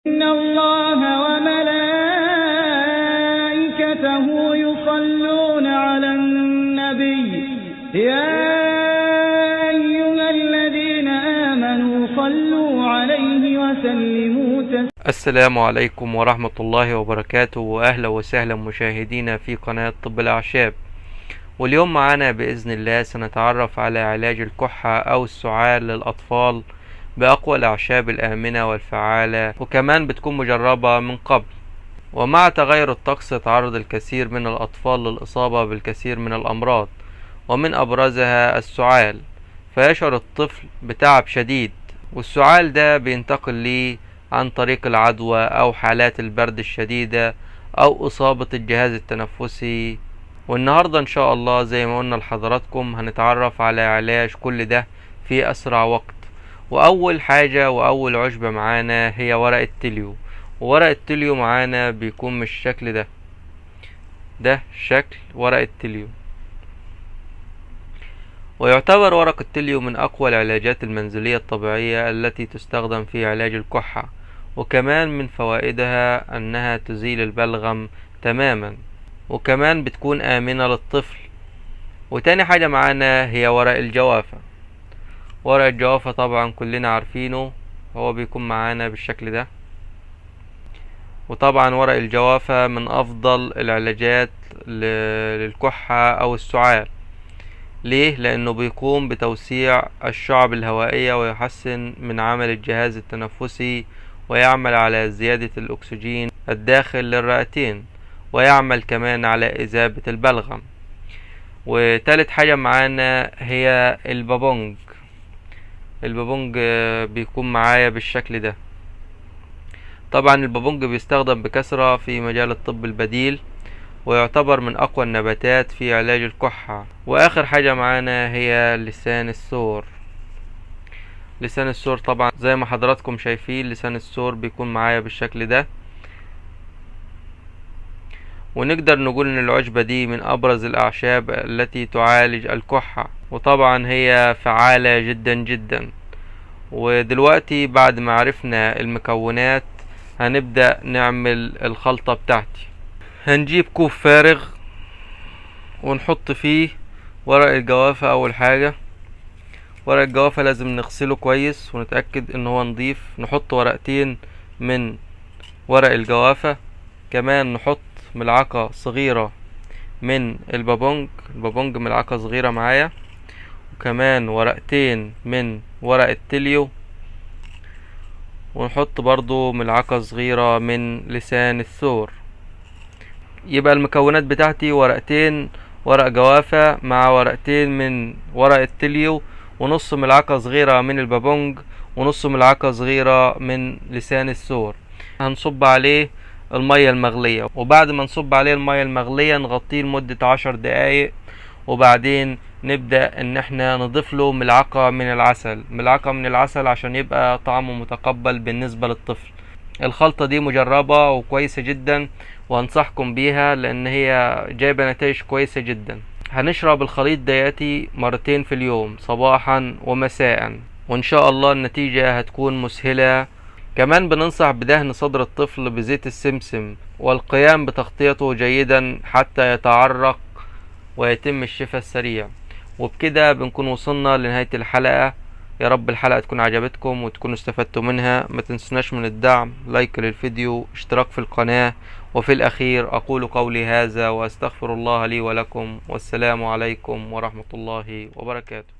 إن الله وملائكته يصلون على النبي يا أيها الذين آمنوا صلوا عليه وسلموا تسليما. السلام عليكم ورحمة الله وبركاته، وأهلا وسهلا مشاهدينا في قناة طب الأعشاب. واليوم معنا بإذن الله سنتعرف على علاج الكحة أو السعال للأطفال بأقوى الأعشاب الآمنة والفعالة، وكمان بتكون مجربة من قبل. ومع تغير الطقس يتعرض الكثير من الأطفال للإصابة بالكثير من الأمراض، ومن أبرزها السعال، فيشعر الطفل بتعب شديد، والسعال ده بينتقل ليه عن طريق العدوى أو حالات البرد الشديدة أو إصابة الجهاز التنفسي. والنهاردة إن شاء الله زي ما قلنا لحضراتكم هنتعرف على علاج كل ده في أسرع وقت. وأول حاجة وأول عشبة معانا هي ورق التليو. وورق التليو معانا بيكون بالشكل ده شكل ورق التليو. ويعتبر ورق التليو من أقوى العلاجات المنزلية الطبيعية التي تستخدم في علاج الكحة، وكمان من فوائدها أنها تزيل البلغم تماما، وكمان بتكون آمنة للطفل. وتاني حاجة معانا هي ورق الجوافة. ورق الجوافة طبعا كلنا عارفينه، هو بيكون معانا بالشكل ده. وطبعا ورق الجوافة من أفضل العلاجات للكحة أو السعال. ليه؟ لأنه بيقوم بتوسيع الشعب الهوائية ويحسن من عمل الجهاز التنفسي، ويعمل على زيادة الأكسجين الداخل للرئتين، ويعمل كمان على إذابة البلغم. وتالت حاجة معانا هي البابونج. البابونج بيكون معايا بالشكل ده. طبعا البابونج بيستخدم بكثرة في مجال الطب البديل، ويعتبر من أقوى النباتات في علاج الكحة. وآخر حاجة معانا هي لسان الثور. لسان الثور طبعا زي ما حضراتكم شايفين، لسان الثور بيكون معايا بالشكل ده. ونقدر نقول ان العشبة دي من ابرز الاعشاب التي تعالج الكحة، وطبعا هي فعالة جدا جدا. ودلوقتي بعد ما عرفنا المكونات هنبدأ نعمل الخلطة بتاعتي. هنجيب كوب فارغ ونحط فيه ورق الجوافة. اول حاجة ورق الجوافة لازم نغسله كويس ونتأكد ان هو نضيف. نحط ورقتين من ورق الجوافة، كمان نحط ملعقة صغيرة من البابونج ملعقة صغيرة معايا، وكمان ورقتين من ورق التليو، ونحط برضو ملعقة صغيرة من لسان الثور. يبقى المكونات بتاعتي ورقتين ورق جوافة مع ورقتين من ورق التليو، ونص ملعقة صغيرة من البابونج، ونص ملعقة صغيرة من لسان الثور. هنصب عليه المية المغلية، وبعد ما نصب عليه المية المغلية نغطيه لمدة 10 دقايق، وبعدين نبدأ ان احنا نضيف له ملعقة من العسل عشان يبقى طعمه متقبل بالنسبة للطفل. الخلطة دي مجربة وكويسة جدا، وانصحكم بيها لان هي جايبة نتائج كويسة جدا. هنشرب الخليط دياتي مرتين في اليوم، صباحا ومساء، وان شاء الله النتيجة هتكون مسهلة. كمان بننصح بدهن صدر الطفل بزيت السمسم، والقيام بتغطيته جيدا حتى يتعرق ويتم الشفاء السريع. وبكده بنكون وصلنا لنهاية الحلقة. يا رب الحلقة تكون عجبتكم وتكونوا استفدتوا منها. ما تنسوناش من الدعم، لايك للفيديو، اشتراك في القناة. وفي الأخير أقول قولي هذا وأستغفر الله لي ولكم، والسلام عليكم ورحمة الله وبركاته.